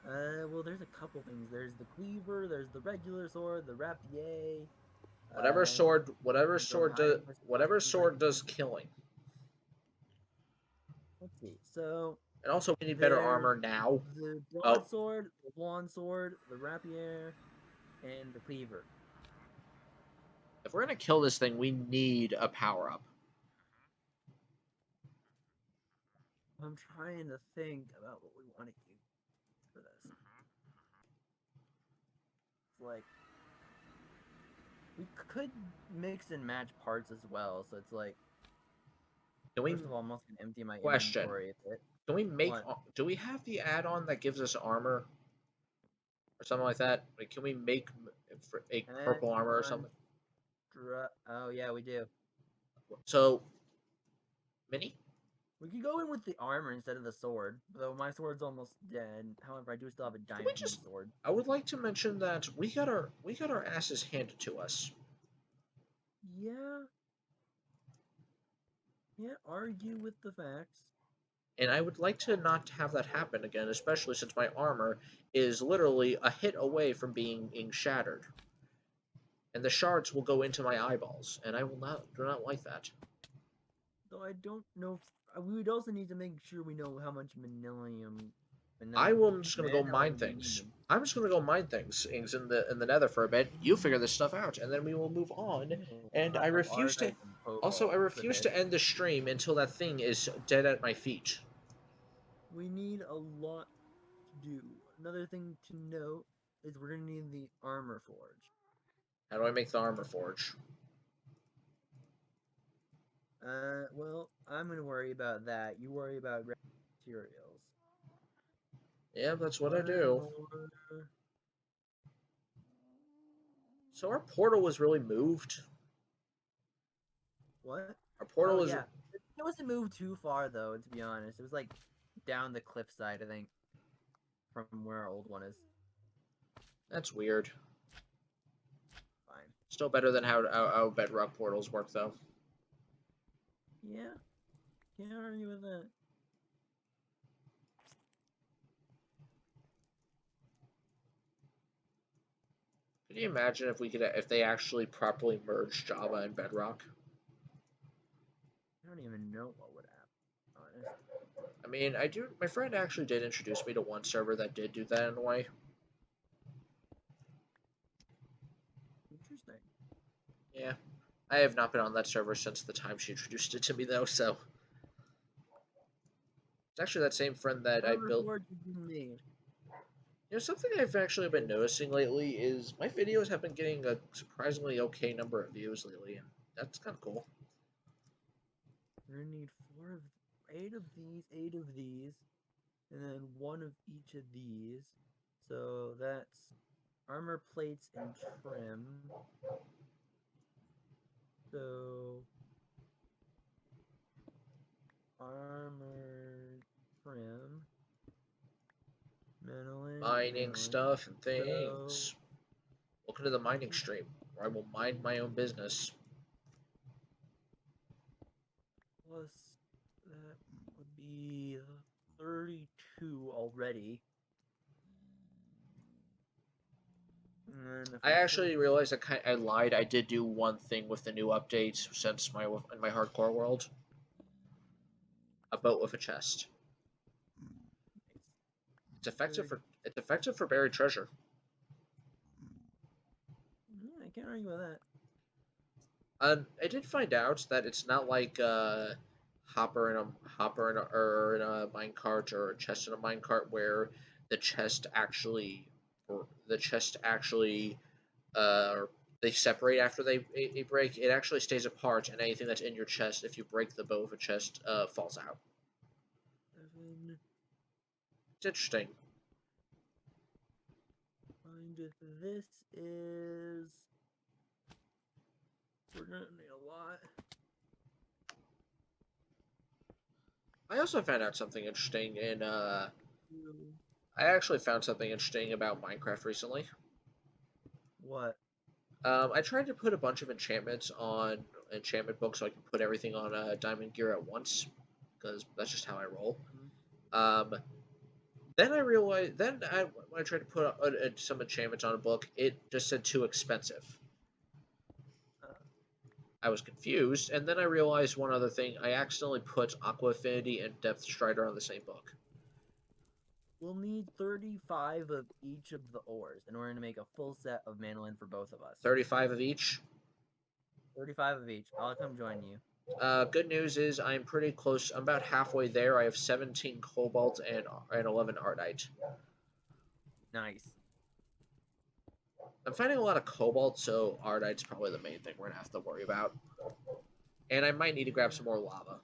Well, there's a couple things. There's the cleaver, there's the regular sword, the rapier, Whatever and sword, whatever the sword does, hiding whatever weapons I sword can does think. killing. Let's see. So And also, we need better there's armor now. the Oh, broadsword, the longsword, the rapier, and the cleaver. if we're gonna kill this thing, we need a power up. I'm trying to think about what we want to use for this. It's like we could mix and match parts as well. So it's like, Can we first of all, I'm also gonna empty my question? inventory a bit. Can we make? What? Do we have the add-on that gives us armor or something like that? Like, can we make a And purple armor or one. something? Oh yeah, we do. So, mini. We could go in with the armor instead of the sword, though my sword's almost dead. However, I do still have a Can we diamond just? sword. I would like to mention that we got our asses handed to us, Yeah, can't argue with the facts. and I would like to not have that happen again, especially since my armor is literally a hit away from being shattered, and the shards will go into my eyeballs, and I will not do not like that. Though I don't know. We would also need to make sure we know how much I'm just gonna go mine manillion we things. need. I'm just gonna go mine things in the Nether for a bit. You figure this stuff out, and then we will move We on. need a And I lot of refuse to. Ardite and Also, I cobalt for refuse this. to end the stream until that thing is dead at my feet. We need a lot to do. Another thing to note is we're gonna need the armor forge. How do I make the armor forge? Well, I'm gonna worry about that. You worry about materials. Yeah, that's what I One do. more. So our portal was really moved. What? Our Oh portal is. yeah, it wasn't moved too far though. To be honest, it was like down the cliffside, I think, from where our old one is. That's weird. Fine. Still better than how bedrock portals work, though. Yeah, can't argue with that. Could you imagine if they actually properly merged Java and Bedrock? I don't even know what would happen. Honest. I mean, I do. My friend actually did introduce me to one server that did do that in a way. Interesting. Yeah, I have not been on that server since the time she introduced it to me, though. So it's actually that same friend that I Armor built. forge has been made. Something I've actually been noticing lately is my videos have been getting a surprisingly okay number of views lately, and that's kind of cool. We're gonna need eight of these, and then one of each of these. So that's armor plates and trim. So armor trim, Mining mantlin. stuff and So things. Welcome to the mining stream, where I will mind my own business. plus that would be 32 already. And if I we fill actually realized I lied. I did do one thing with the new update since my hardcore world. A boat with a chest. It's effective for buried treasure. Yeah, I can't argue with that. I did find out that it's not like hopper in a minecart or a chest in a minecart where the chest actually or the chest actually uh they separate after they break. It actually stays apart, and anything that's in your chest, if you break the bow of a chest, falls out. 7. It's interesting. Find it. This is. We're gonna need a lot. I also found out something interesting in Two. I actually found something interesting about Minecraft recently. What? I tried to put a bunch of enchantments on enchantment books so I can put everything on diamond gear at once, because that's just how I roll. Mhm. Um, Then I realized. When I tried to put some enchantments on a book, it just said too expensive. Uh, I was confused, and then I realized one other thing. I accidentally put Aqua Affinity and Depth Strider on the same book. we'll need 35 of each of the ores in order to make a full set of mandolin for both of us. 35 of each. 35 of each. I'll come join you. Good news is I'm pretty close. I'm about halfway there. I have 17 Cobalt and 11 Ardite. Nice. I'm finding a lot of Cobalt, so Ardite's probably the main thing we're gonna have to worry about. And I might need to grab Yeah. some more lava.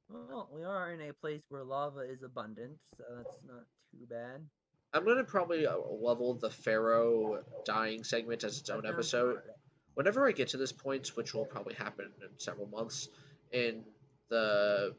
Well, we are in a place where lava is abundant, so that's not too bad. I'm gonna probably level the Pharaoh dying segment as its I own found some episode. art. Whenever I get to this point, which will probably happen in several months, in the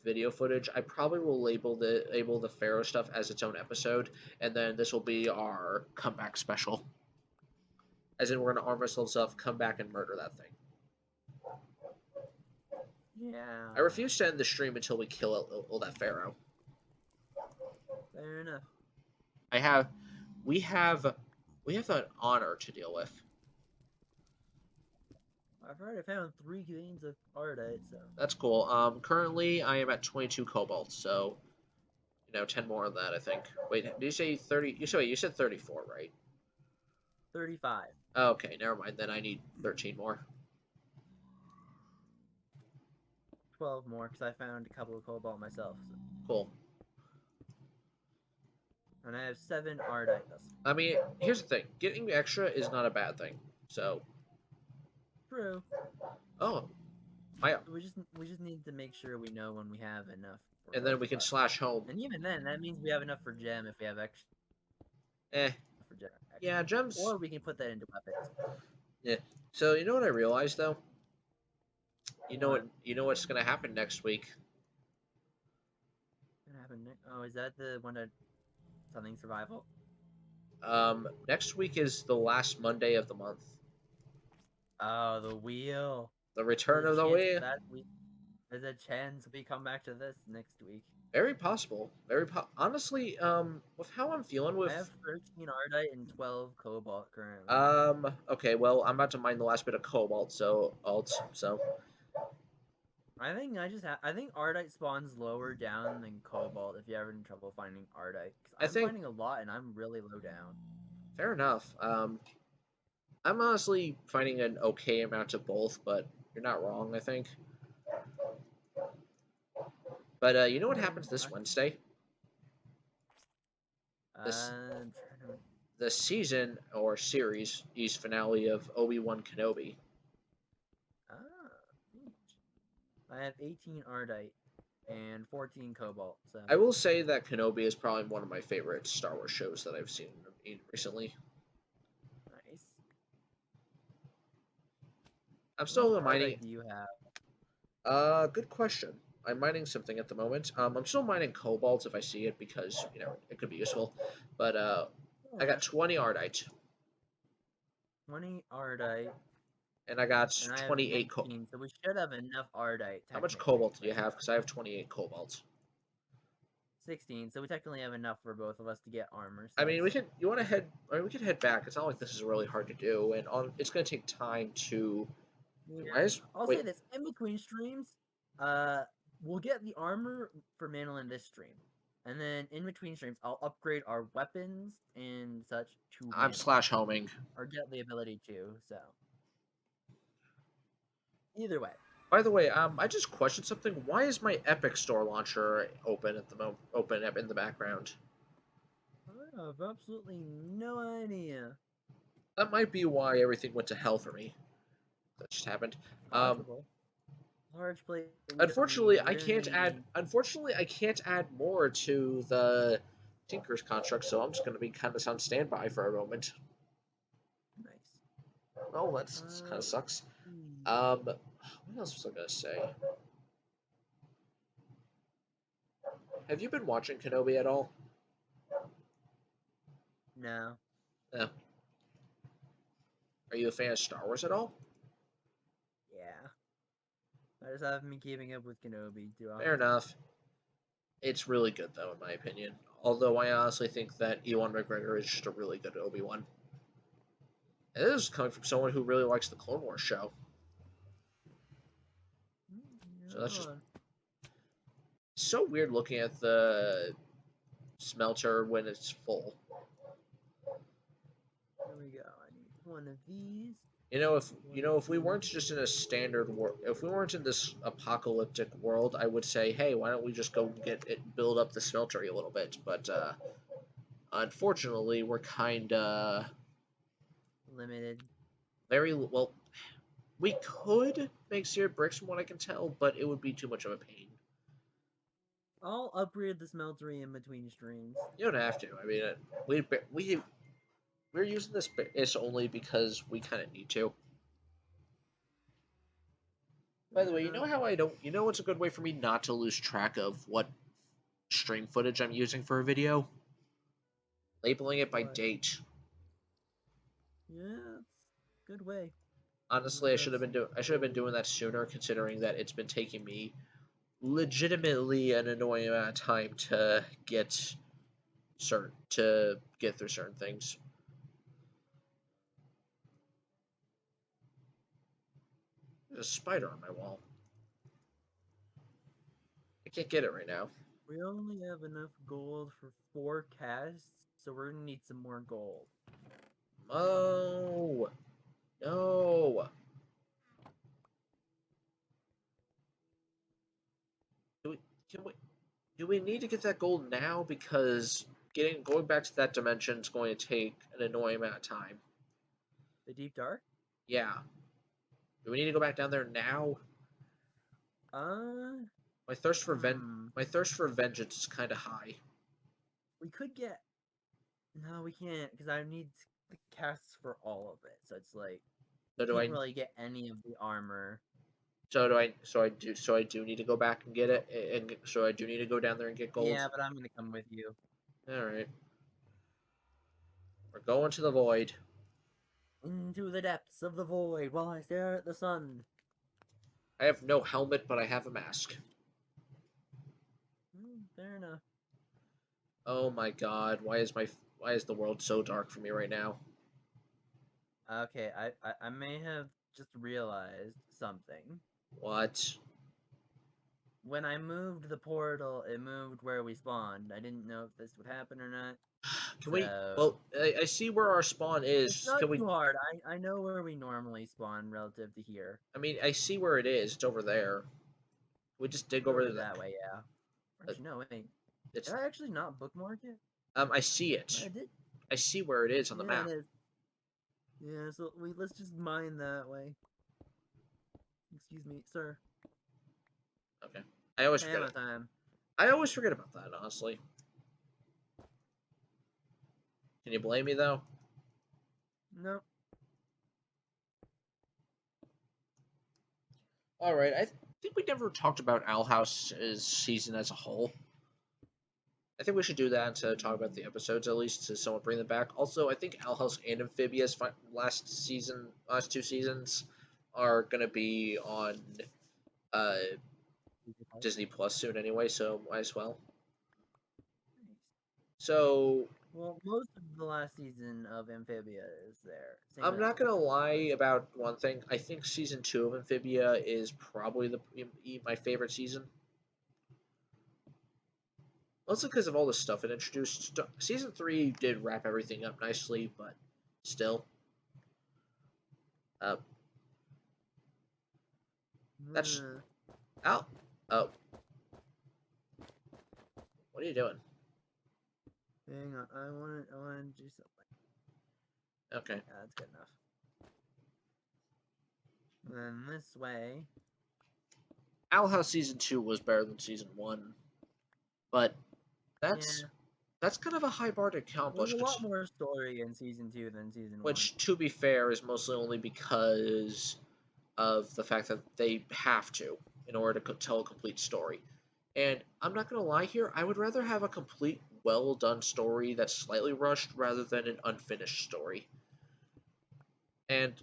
video footage, I probably will label the Pharaoh stuff as its own episode, and then this will be our comeback special. As in, we're gonna arm ourselves up, come back, and murder that thing. Yeah. I refuse to end the stream until we kill all that Pharaoh. Fair enough. We have an honor to deal with. I've already found 3 veins of ardite, so That's cool. Currently I am at 22 cobalt, so 10 more of that, I think. Wait, did you say 30? You said 34, right? 35. Okay, never mind. Then I need 13 more. 12 more, because I found a couple of cobalt myself. So. Cool. And I have 7 ardite. I mean, here's the thing. Getting extra is not a bad thing. So. True. Oh. We just need to make sure we know when we have enough. And then we can slash home. And even then, that means we have enough for gem if we have extra. For gem. Extra. Yeah, gems. Or we can put that into weapons. Yeah. So you know what I realized though? You know what's gonna happen next week? What happened next? Oh, is that the one that something survival? Next week is the last Monday of the month. Oh, the wheel. The return of the wheel. There's a chance we come back to this next week. Very possible. Honestly, with how I'm feeling with. I have 13 ardite and 12 cobalt currently. Okay. Well, I'm about to mine the last bit of cobalt, so I think ardite spawns lower down than cobalt if you're having trouble finding ardite. I'm finding a lot and I'm really low down. Fair enough. I'm honestly finding an okay amount of both, but you're not wrong, I think. But you know what happens this Wednesday? The season or series finale of Obi-Wan Kenobi. I have 18 ardite and 14 cobalt. So I will say that Kenobi is probably one of my favorite Star Wars shows that I've seen recently. Nice. I'm still What mining. ardite do you have? Good question. I'm mining something at the moment. I'm still mining cobalt if I see it because it could be useful. But I got 20 ardite. 20 ardite. And I got and 28 cobalt. So we should have enough ardite. How much cobalt do you have? Because I have 28 cobalt. 16. So we technically have enough for both of us to get armor sets. I mean, we can. You want to head? We can head back. It's not like this is really hard to do, and it's going to take time to. Yeah. I'll say this: in between streams, we'll get the armor for mandolin this stream, and then in between streams, I'll upgrade our weapons and such to. I'm slash homing. Or get the ability to. So. Either way. By the way, I just questioned something. Why is my Epic Store launcher open at the moment? Open up in the background. I have absolutely no idea. That might be why everything went to hell for me. That just happened. Large plate. Unfortunately, I can't add. Unfortunately, I can't add more to the Tinker's construct, so I'm just going to be kind of on standby for a moment. Nice. Oh, that's kind of sucks. What else was I going to say? Have you been watching Kenobi at all? No. No. Are you a fan of Star Wars at all? Yeah. I just haven't been keeping up with Kenobi too often. Fair enough. It's really good though, in my opinion. Although I honestly think that Ewan McGregor is just a really good Obi-Wan. And this is coming from someone who really likes the Clone Wars show. So that's just Yeah. so weird looking at the smelter when it's full. Here we go. I need one of these. You One of know, if we weren't these. just in a standard world, if we weren't in this apocalyptic world, I would say, hey, why don't we just go get it, build up the smelter a little bit? But unfortunately, we're kind of Limited. very well. We could make seared bricks, from what I can tell, but it would be too much of a pain. I'll upgrade the smeltery in between streams. You don't have to. I mean, we we're using this only because we kind of need to. By the Fair way, you enough. know how I don't. You know what's a good way for me not to lose track of what stream footage I'm using for a video? Labeling it by What? date. Yeah, it's a good way. Honestly, Just I should have been doing that sooner, considering that it's been taking me legitimately an annoying amount of time to get through certain things. There's a spider on my wall. I can't get it right now. we only have enough gold for 4 casts, so we're gonna need some more gold. Oh no! Do we can we do we need to get that gold now? Because getting going back to that dimension is going to take an annoying amount of time. The deep dark? Yeah. Do we need to go back down there now? Uh, My thirst for hmm. my thirst for vengeance is kind of high. We could get. No, we can't, because I need the casts for all of it. So it's like we So do can't I? really get any of the armor. So do I? So I do need to go back and get it, and so I do need to go down there and get gold. Yeah, but I'm gonna come with you All right, we're going to the void. into the depths of the void while I stare at the sun. I have no helmet, but I have a mask. Fair enough. Oh my god, why is the world so dark for me right now? Okay, I may have just realized something. What? When I moved the portal, it moved where we spawned. I didn't know if this would happen or not. Can we? So Well, I see where our spawn it's is. not Can we? too hard. I know where we normally spawn relative to here. I mean, I see where it is. It's over there. We just dig over Over the. that way, yeah. Actually, no, wait. It's Did I actually not bookmark it? I see it. I did. I see where it is on the Yeah, it map. is. Yeah, so let's just mine that way. Excuse me, sir. Okay. I always forget Hammer it. time. I always forget about that, honestly. Can you blame me though? Nope. All right. Think we never talked about Owl House's season as a whole. I think we should do that to talk about the episodes at least to somewhat bring them back. Also, I think Owl House and Amphibious last 2 seasons are gonna be on uh, Disney Plus soon anyway, so might as well. So Well, most of the last season of Amphibia is there. Same I'm as not gonna lie this. about one thing. I think season 2 of Amphibia is probably my favorite season. Mostly because of all the stuff it introduced. Season 3 did wrap everything up nicely, but still. Uh, that's Hmm. out. Oh, what are you doing? Hang on, I want to do something. Okay. Yeah, that's good enough. And then this way. Owl House season 2 was better than season 1, but that's Yeah, that's kind of a high bar to there's accomplish. a lot more story in season 2 than season 1. Which, to be fair, is mostly only because of the fact that they have to in order to tell a complete story. And I'm not gonna lie here, I would rather have a complete, well done story that's slightly rushed rather than an unfinished story. And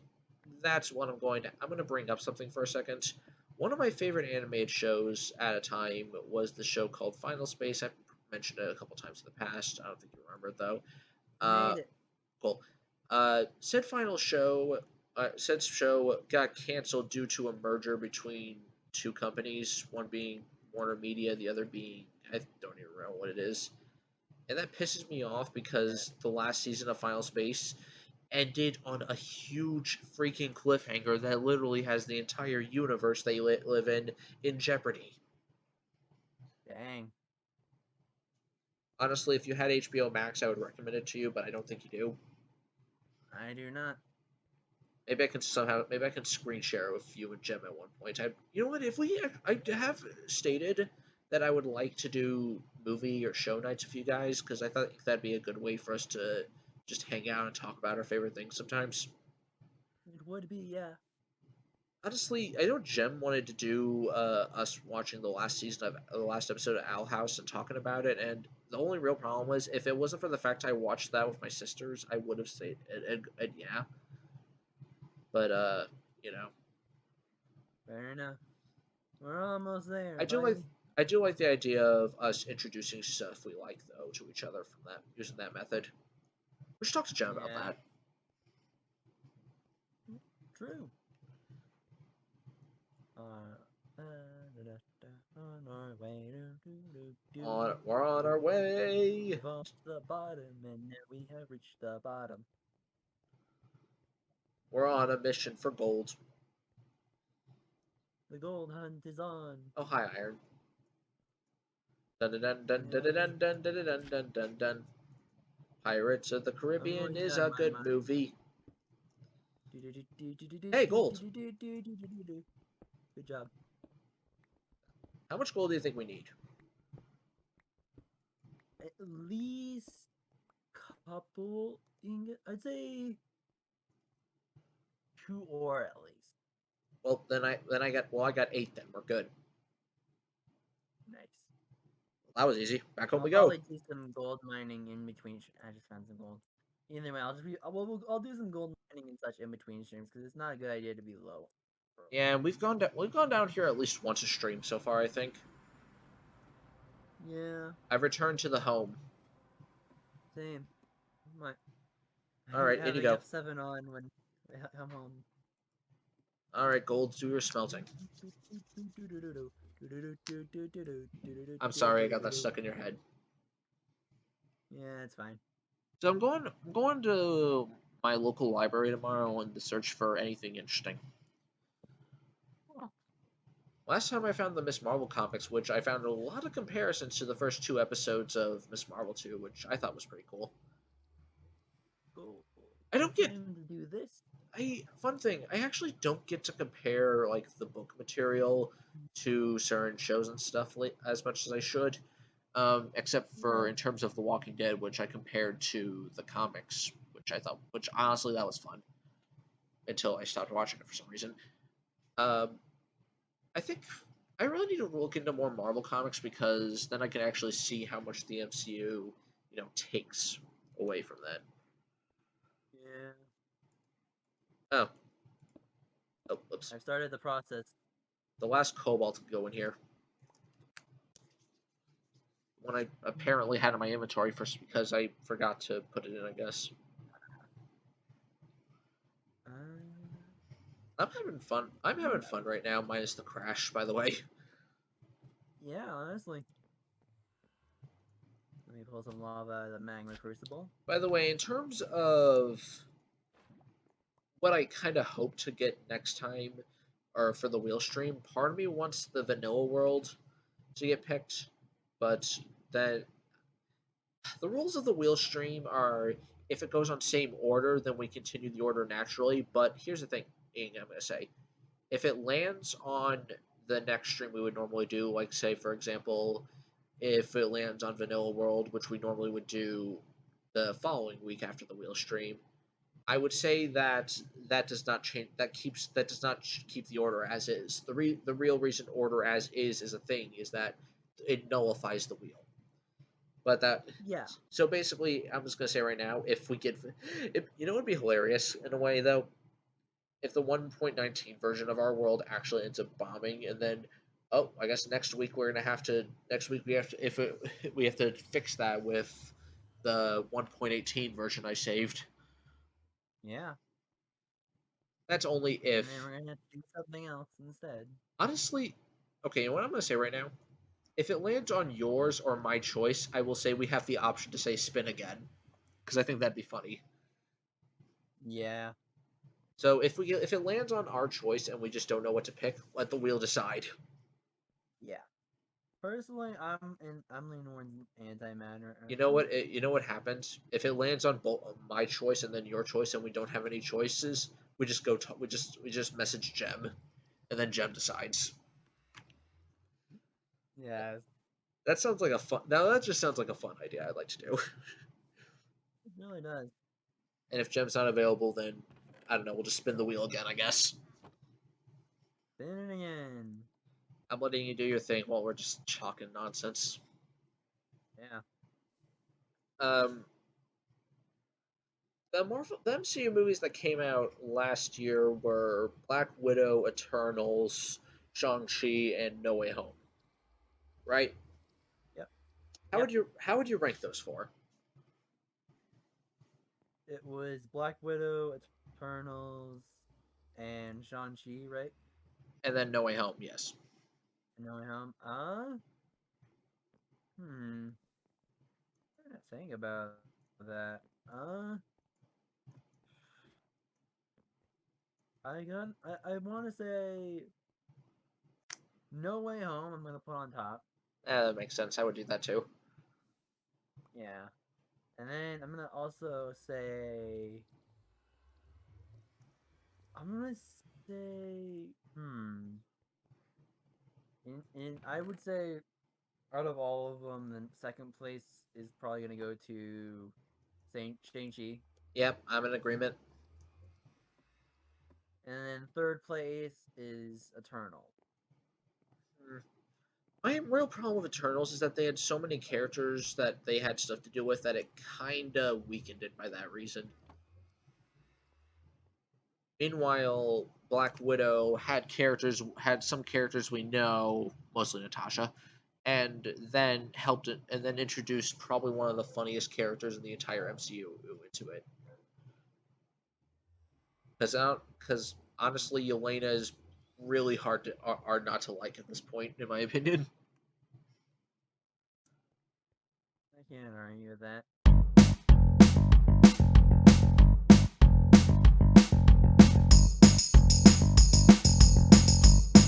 that's what I'm going to bring up something for a second. One of my favorite animated shows at a time was the show called Final Space. I've mentioned it a couple times in the past. I don't think you remember it though. You Uh, made it. cool. Said show got canceled due to a merger between two companies, one being Warner Media, the other being I don't even remember what it is, and that pisses me off Yeah. because the last season of Final Space ended on a huge freaking cliffhanger that literally has the entire universe they live in jeopardy. Dang. Honestly, if you had HBO Max, I would recommend it to you, but I don't think you do. I do not. Maybe I can screen share with you and Gem at one point. You know what? If we, I have stated that I would like to do movie or show nights with you guys because I thought that'd be a good way for us to just hang out and talk about our favorite things sometimes. It would be, yeah. Honestly, I know Jem wanted to do us watching the last season of the last episode of Owl House and talking about it, and the only real problem was if it wasn't for the fact I watched that with my sisters, I would have said yeah. But you know, Fair enough. We're almost there, I do like buddy. I do like the idea of us introducing stuff we like though to each other from that using that method. We should talk to Jen about Yeah. that. True. On our way. We're on our way. We fall to the bottom, and now we have reached the bottom. We're on a mission for gold. The gold hunt is on. Oh hi Iron. Dun dun dun dun dun Yay. dun dun dun dun dun dun dun. Pirates of the Oh Caribbean is yeah, a my good mind. movie. Hey, gold. Good job. How much gold do you think we need? At least couple ingot. I'd say two or at least. Well, I got 8 then. We're good. Nice. Well, that was easy. Back home I'll we go. probably do some gold mining in between. I just found some gold. Either way, I'll do some gold mining and such in between streams because it's not a good idea to be low. Yeah, we've gone down here at least once a stream so far, I think. Yeah, I've returned to the home. same. My Alright, in you having go. F7 on when I come home. Alright, gold, do your smelting. I'm sorry I got that stuck in your head. Yeah, it's fine. So I'm going to my local library tomorrow and to search for anything interesting. Oh, Last time I found the Miss Marvel comics, which I found a lot of comparisons to the first 2 episodes of Miss Marvel 2, which I thought was pretty cool. cool. I don't get Time to do this. fun thing. I actually don't get to compare like the book material to certain shows and stuff as much as I should, except for Yeah, in terms of The Walking Dead, which I compared to the comics, which honestly that was fun until I stopped watching it for some reason. Um, I think I really need to look into more Marvel comics because then I can actually see how much the MCU, takes away from that. yeah. Oh, oh, oops. I've started the process. The last Cobalt can go in here. One I apparently had in my inventory first because I forgot to put it in, I guess. Uh, I'm having fun. I'm having fun right now, minus the crash, by the way. yeah, honestly. Let me pull some lava out of the magma crucible. By the way, in terms of what I kind of hope to get next time, or for the wheel stream, part of me wants the vanilla world to get picked, but then the rules of the wheel stream are if it goes on same order, then we continue the order naturally. But here's the thing, I'm gonna say, if it lands on the next stream we would normally do, like say for example, if it lands on Vanilla World, which we normally would do the following week after the wheel stream, I would say that that does not change. That does not keep the order as is. The real reason order as is a thing is that it nullifies the wheel. But that Yeah. so basically, I'm just gonna say right now, if we get, it would be hilarious in a way though. if the 1.19 version of our world actually ends up bombing, and then I guess next week we have to if it, we have to fix that with the 1.18 version I saved. Yeah. That's only And then if, we're gonna have to do something else instead. honestly, okay, you know what I'm gonna say right now? If it lands on yours or my choice, I will say we have the option to say spin again because I think that'd be funny. Yeah. So if it lands on our choice and we just don't know what to pick, let the wheel decide. Yeah. Personally, I'm leaning towards antimatter. You know what happens if it lands on both my choice and then your choice, and we don't have any choices. We just we just message Gem, and then Gem decides. Yeah, That sounds like a fun. Now that just sounds like a fun idea. I'd like to do. it really does. And if Gem's not available, then I don't know. We'll just spin the wheel again. I guess. Spin it again. I'm letting you do your thing while we're just talking nonsense. Yeah. Um, the MCU movies that came out last year were Black Widow, Eternals, Shang Chi, and No Way Home. Right? Yep. Yep. How would you rank those four? It was Black Widow, Eternals, and Shang-Chi, right? And then No Way Home, yes. No him. Hmm. I'm trying to think about that. I want to say No Way Home. I'm gonna put on top. That makes sense. I would do that too. Yeah. And then I'm gonna also say I'm gonna say in I would say out of all of them, the second place is probably gonna go to Saint Shang-Chi, Yep, I'm in agreement. and then third place is Eternal. Hmm. My real problem with Eternals is that they had so many characters that they had stuff to do with that it kinda weakened it by that reason. Meanwhile, Black Widow had some characters we know, mostly Natasha, and then and then introduced probably one of the funniest characters in the entire MCU into it. Because honestly, Yelena is really hard not to like at this point, in my opinion. I can't argue with that.